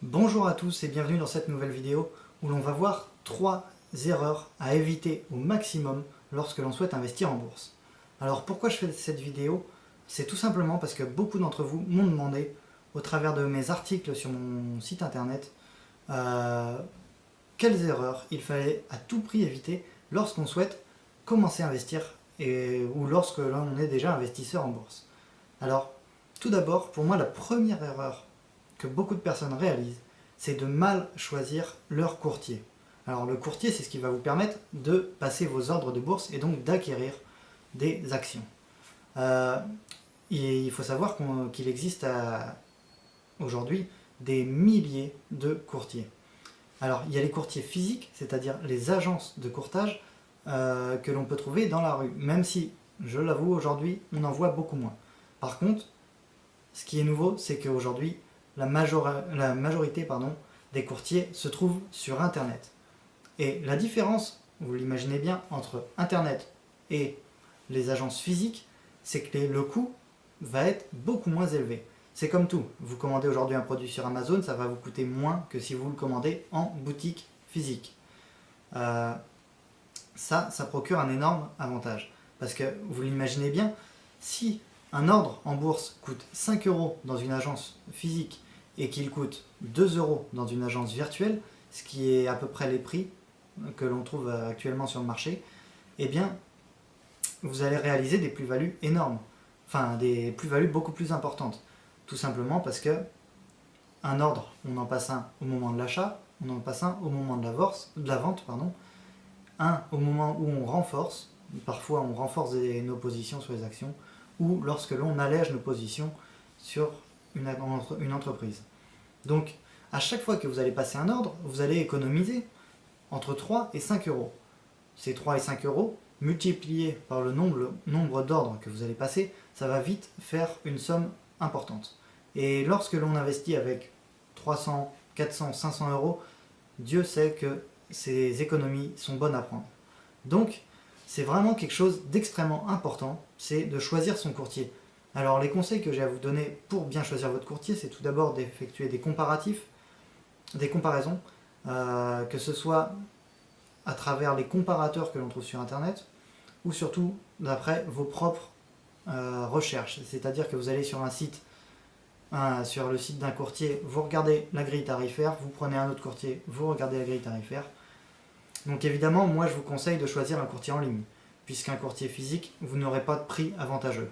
Bonjour à tous et bienvenue dans cette nouvelle vidéo où l'on va voir 3 erreurs à éviter au maximum lorsque l'on souhaite investir en bourse. Alors pourquoi je fais cette vidéo? C'est tout simplement parce que beaucoup d'entre vous m'ont demandé au travers de mes articles sur mon site internet quelles erreurs il fallait à tout prix éviter lorsqu'on souhaite commencer à investir ou lorsque l'on est déjà investisseur en bourse. Alors tout d'abord, pour moi la première erreur que beaucoup de personnes réalisent, c'est de mal choisir leur courtier. Alors le courtier, c'est ce qui va vous permettre de passer vos ordres de bourse et donc d'acquérir des actions. Il faut savoir qu'il existe aujourd'hui des milliers de courtiers. Alors il y a les courtiers physiques, c'est-à-dire les agences de courtage que l'on peut trouver dans la rue, même si, je l'avoue, aujourd'hui on en voit beaucoup moins. Par contre, ce qui est nouveau, c'est qu'aujourd'hui, la majorité des courtiers se trouve sur Internet. Et la différence, vous l'imaginez bien, entre Internet et les agences physiques, c'est que le coût va être beaucoup moins élevé. C'est comme tout, vous commandez aujourd'hui un produit sur Amazon, ça va vous coûter moins que si vous le commandez en boutique physique. Ça procure un énorme avantage. Parce que vous l'imaginez bien, si un ordre en bourse coûte 5 € dans une agence physique et qu'il coûte 2 € dans une agence virtuelle, ce qui est à peu près les prix que l'on trouve actuellement sur le marché, eh bien, vous allez réaliser des plus-values énormes, enfin des plus-values beaucoup plus importantes. Tout simplement parce que un ordre, on en passe un au moment de l'achat, on en passe un au moment de la vente, un au moment où on renforce, parfois on renforce nos positions sur les actions, ou lorsque l'on allège nos positions sur une entreprise. Donc, à chaque fois que vous allez passer un ordre, vous allez économiser entre 3 et 5 €. Ces 3 et 5 € multipliés par le nombre d'ordres que vous allez passer, ça va vite faire une somme importante. Et lorsque l'on investit avec 300, 400, 500 €, Dieu sait que ces économies sont bonnes à prendre. Donc, c'est vraiment quelque chose d'extrêmement important, c'est de choisir son courtier. Alors les conseils que j'ai à vous donner pour bien choisir votre courtier, c'est tout d'abord d'effectuer des comparatifs, des comparaisons, que ce soit à travers les comparateurs que l'on trouve sur Internet, ou surtout d'après vos propres recherches. C'est-à-dire que vous allez sur un site, sur le site d'un courtier, vous regardez la grille tarifaire, vous prenez un autre courtier, vous regardez la grille tarifaire. Donc évidemment, moi je vous conseille de choisir un courtier en ligne, puisqu'un courtier physique, vous n'aurez pas de prix avantageux.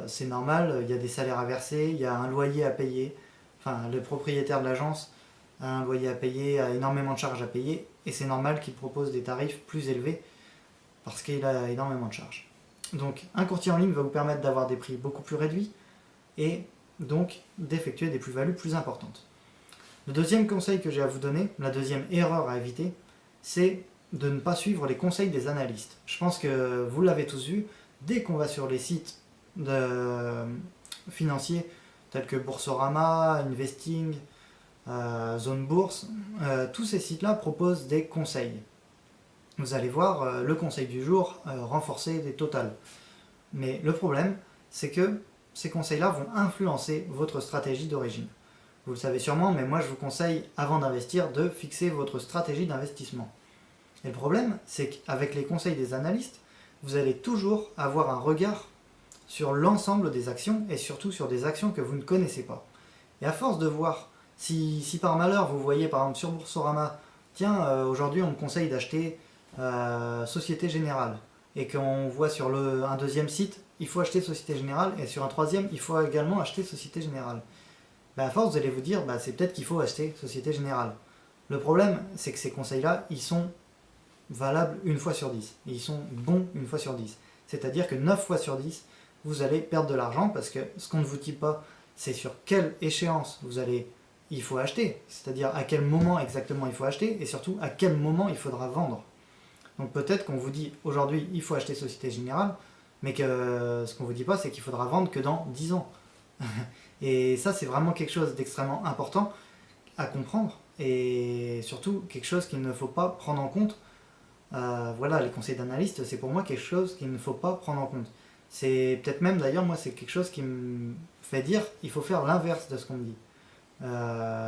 C'est normal, il y a des salaires à verser, il y a un loyer à payer, enfin le propriétaire de l'agence a un loyer à payer, a énormément de charges à payer, et c'est normal qu'il propose des tarifs plus élevés, parce qu'il a énormément de charges. Donc un courtier en ligne va vous permettre d'avoir des prix beaucoup plus réduits, et donc d'effectuer des plus-values plus importantes. Le deuxième conseil que j'ai à vous donner, la deuxième erreur à éviter, c'est de ne pas suivre les conseils des analystes. Je pense que vous l'avez tous vu, dès qu'on va sur les sites financiers tels que Boursorama, Investing, Zone Bourse, tous ces sites-là proposent des conseils. Vous allez voir le conseil du jour, renforcer des totals. Mais le problème, c'est que ces conseils-là vont influencer votre stratégie d'origine. Vous le savez sûrement, mais moi je vous conseille, avant d'investir, de fixer votre stratégie d'investissement. Et le problème, c'est qu'avec les conseils des analystes, vous allez toujours avoir un regard sur l'ensemble des actions, et surtout sur des actions que vous ne connaissez pas. Et à force de voir, si par malheur vous voyez par exemple sur Boursorama, tiens, aujourd'hui on me conseille d'acheter Société Générale, et qu'on voit sur un deuxième site, il faut acheter Société Générale, et sur un troisième, il faut également acheter Société Générale. À force, vous allez vous dire, c'est peut-être qu'il faut acheter Société Générale. Le problème, c'est que ces conseils-là, ils sont valables une fois sur 10. Et ils sont bons une fois sur 10. C'est-à-dire que 9 fois sur 10, vous allez perdre de l'argent parce que ce qu'on ne vous dit pas, c'est sur quelle échéance il faut acheter. C'est-à-dire à quel moment exactement il faut acheter et surtout à quel moment il faudra vendre. Donc peut-être qu'on vous dit aujourd'hui, il faut acheter Société Générale, mais que ce qu'on ne vous dit pas, c'est qu'il faudra vendre que dans 10 ans. Et ça, c'est vraiment quelque chose d'extrêmement important à comprendre et surtout quelque chose qu'il ne faut pas prendre en compte. Voilà, les conseils d'analyste, c'est pour moi quelque chose qu'il ne faut pas prendre en compte. C'est peut-être même d'ailleurs, moi, c'est quelque chose qui me fait dire il faut faire l'inverse de ce qu'on me dit.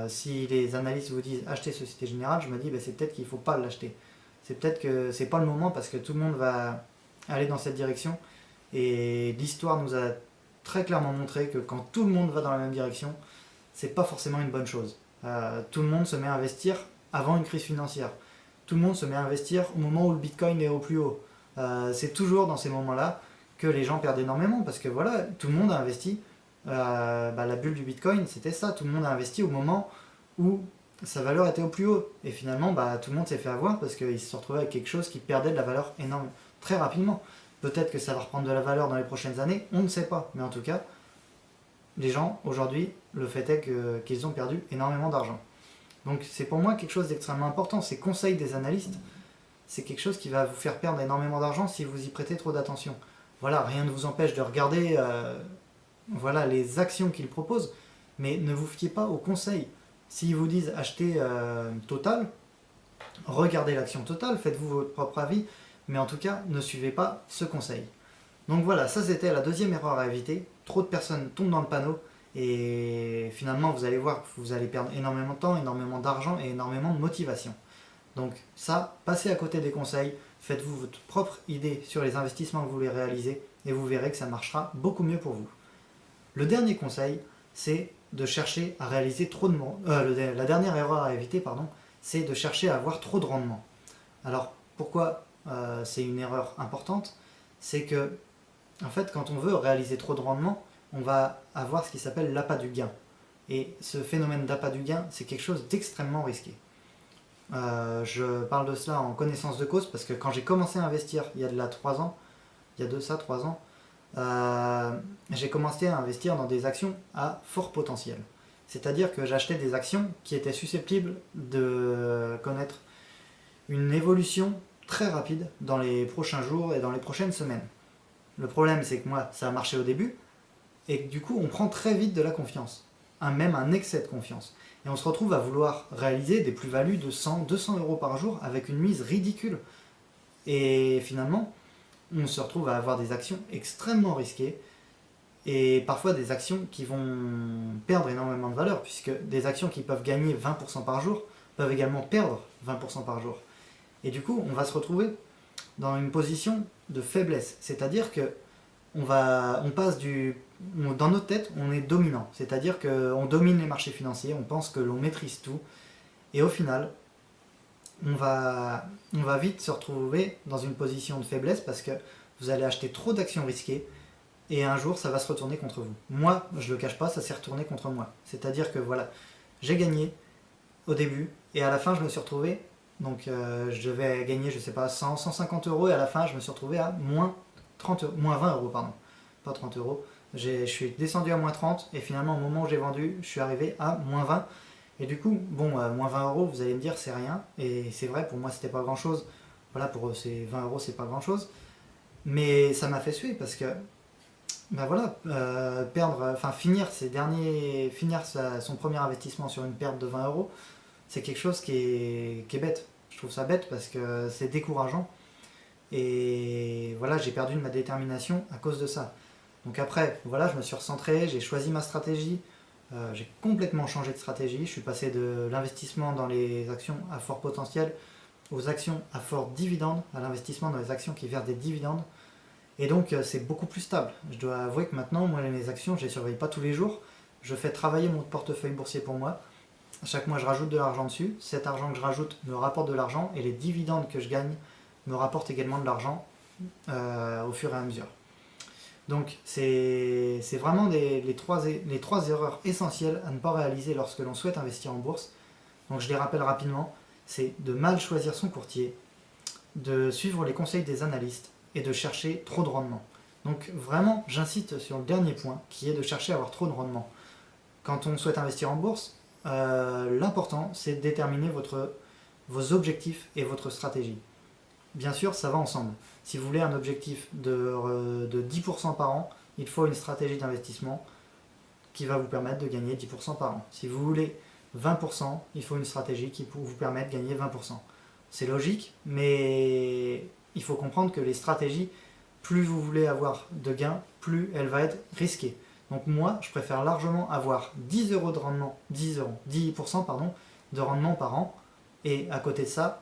Si les analystes vous disent acheter Société Générale, je me dis c'est peut-être qu'il ne faut pas l'acheter. C'est peut-être que c'est pas le moment parce que tout le monde va aller dans cette direction. Et l'histoire nous a très clairement montré que quand tout le monde va dans la même direction, c'est pas forcément une bonne chose. Tout le monde se met à investir avant une crise financière. Tout le monde se met à investir au moment où le Bitcoin est au plus haut. C'est toujours dans ces moments-là que les gens perdent énormément parce que voilà, tout le monde a investi. La bulle du Bitcoin, c'était ça. Tout le monde a investi au moment où sa valeur était au plus haut. Et finalement, tout le monde s'est fait avoir parce qu'il se retrouvait avec quelque chose qui perdait de la valeur énorme, très rapidement. Peut-être que ça va reprendre de la valeur dans les prochaines années, on ne sait pas. Mais en tout cas, les gens, aujourd'hui, le fait est qu'ils ont perdu énormément d'argent. Donc c'est pour moi quelque chose d'extrêmement important. Ces conseils des analystes, c'est quelque chose qui va vous faire perdre énormément d'argent si vous y prêtez trop d'attention. Voilà, rien ne vous empêche de regarder les actions qu'ils proposent, mais ne vous fiez pas aux conseils. S'ils vous disent acheter Total, regardez l'action Total, faites-vous votre propre avis, mais en tout cas, ne suivez pas ce conseil. Donc voilà, ça c'était la deuxième erreur à éviter. Trop de personnes tombent dans le panneau et finalement vous allez voir que vous allez perdre énormément de temps, énormément d'argent et énormément de motivation. Donc ça, passez à côté des conseils, faites-vous votre propre idée sur les investissements que vous voulez réaliser et vous verrez que ça marchera beaucoup mieux pour vous. Le dernier conseil, c'est de chercher à réaliser trop de... la dernière erreur à éviter, c'est de chercher à avoir trop de rendement. Alors pourquoi c'est une erreur importante? C'est que en fait, quand on veut réaliser trop de rendement, on va avoir ce qui s'appelle l'appât du gain. Et ce phénomène d'appât du gain, c'est quelque chose d'extrêmement risqué. Je parle de cela en connaissance de cause parce que quand j'ai commencé à investir il y a de là 3 ans, j'ai commencé à investir dans des actions à fort potentiel. C'est-à-dire que j'achetais des actions qui étaient susceptibles de connaître une évolution très rapide dans les prochains jours et dans les prochaines semaines. Le problème, c'est que moi, ça a marché au début, et que du coup, on prend très vite de la confiance, même un excès de confiance. Et on se retrouve à vouloir réaliser des plus-values de 100, 200 euros par jour avec une mise ridicule. Et finalement, on se retrouve à avoir des actions extrêmement risquées, et parfois des actions qui vont perdre énormément de valeur, puisque des actions qui peuvent gagner 20% par jour peuvent également perdre 20% par jour. Et du coup, on va se retrouver dans une position de faiblesse. C'est-à-dire que dans notre tête, on est dominant. C'est-à-dire qu'on domine les marchés financiers, on pense que l'on maîtrise tout. Et au final, on va vite se retrouver dans une position de faiblesse parce que vous allez acheter trop d'actions risquées et un jour, ça va se retourner contre vous. Moi, je ne le cache pas, ça s'est retourné contre moi. C'est-à-dire que voilà, j'ai gagné au début et à la fin, je me suis retrouvé... Donc je devais gagner, je sais pas, 100, 150 euros et à la fin je me suis retrouvé à moins 20 euros, pardon, pas 30 euros. Je suis descendu à moins 30 et finalement au moment où j'ai vendu, je suis arrivé à moins 20. Et du coup, moins 20 euros, vous allez me dire c'est rien. Et c'est vrai, pour moi c'était pas grand chose. Voilà, pour eux, c'est 20 euros, c'est pas grand chose. Mais ça m'a fait suer parce que, finir son premier investissement sur une perte de 20 euros, c'est quelque chose qui est bête. Je trouve ça bête parce que c'est décourageant. Et voilà, j'ai perdu de ma détermination à cause de ça. Donc après, voilà, je me suis recentré, j'ai choisi ma stratégie. J'ai complètement changé de stratégie. Je suis passé de l'investissement dans les actions à fort potentiel aux actions à fort dividende, à l'investissement dans les actions qui versent des dividendes. Et donc c'est beaucoup plus stable. Je dois avouer que maintenant, moi, les actions, je ne les surveille pas tous les jours. Je fais travailler mon portefeuille boursier pour moi. Chaque mois, je rajoute de l'argent dessus. Cet argent que je rajoute me rapporte de l'argent et les dividendes que je gagne me rapportent également de l'argent au fur et à mesure. Donc, c'est vraiment les trois erreurs essentielles à ne pas réaliser lorsque l'on souhaite investir en bourse. Donc, je les rappelle rapidement. C'est de mal choisir son courtier, de suivre les conseils des analystes et de chercher trop de rendement. Donc, vraiment, j'insiste sur le dernier point qui est de chercher à avoir trop de rendement. Quand on souhaite investir en bourse, l'important, c'est de déterminer vos objectifs et votre stratégie. Bien sûr, ça va ensemble. Si vous voulez un objectif de 10% par an, il faut une stratégie d'investissement qui va vous permettre de gagner 10% par an. Si vous voulez 20%, il faut une stratégie qui vous permette de gagner 20%. C'est logique, mais il faut comprendre que les stratégies, plus vous voulez avoir de gains, plus elle va être risquée. Donc moi, je préfère largement avoir 10 euros de rendement, 10% pardon, de rendement par an. Et à côté de ça,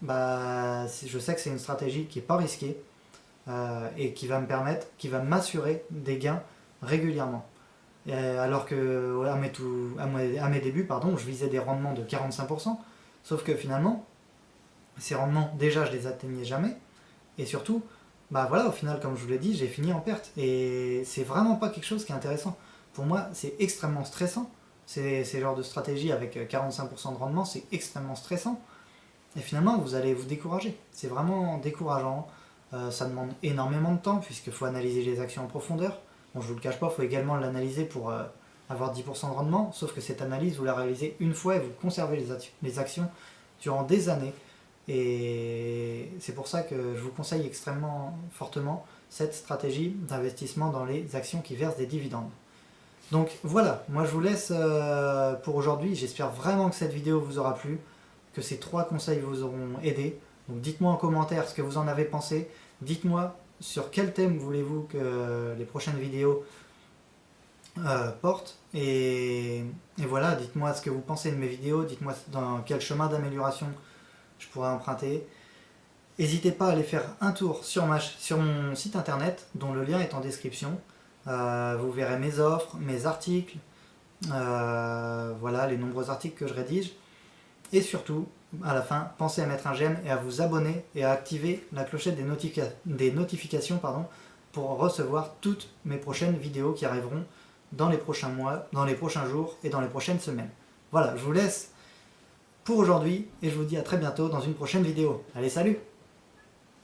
bah, je sais que c'est une stratégie qui n'est pas risquée et qui va me permettre, qui va m'assurer des gains régulièrement. Alors que ouais, à mes débuts, pardon, je visais des rendements de 45%, sauf que finalement, ces rendements, déjà, je les atteignais jamais. Et surtout, bah voilà, au final, comme je vous l'ai dit, j'ai fini en perte. Et c'est vraiment pas quelque chose qui est intéressant. Pour moi, c'est extrêmement stressant. Ces genres de stratégie avec 45% de rendement, c'est extrêmement stressant. Et finalement, vous allez vous décourager. C'est vraiment décourageant. Ça demande énormément de temps, puisqu'il faut analyser les actions en profondeur. Bon, je vous le cache pas, il faut également l'analyser pour avoir 10% de rendement. Sauf que cette analyse, vous la réalisez une fois et vous conservez les actions durant des années. Et c'est pour ça que je vous conseille extrêmement fortement cette stratégie d'investissement dans les actions qui versent des dividendes. Donc voilà, moi je vous laisse pour aujourd'hui. J'espère vraiment que cette vidéo vous aura plu, que ces 3 conseils vous auront aidé. Donc dites-moi en commentaire ce que vous en avez pensé. Dites-moi sur quel thème voulez-vous que les prochaines vidéos portent. Et voilà, dites-moi ce que vous pensez de mes vidéos. Dites-moi dans quel chemin d'amélioration je pourrais emprunter. N'hésitez pas à aller faire un tour sur mon site internet, dont le lien est en description. Vous verrez mes offres, mes articles, voilà les nombreux articles que je rédige. Et surtout, à la fin, pensez à mettre un j'aime et à vous abonner et à activer la clochette des notifications pour recevoir toutes mes prochaines vidéos qui arriveront dans les prochains mois, dans les prochains jours et dans les prochaines semaines. Voilà, je vous laisse pour aujourd'hui et je vous dis à très bientôt dans une prochaine vidéo. Allez, salut!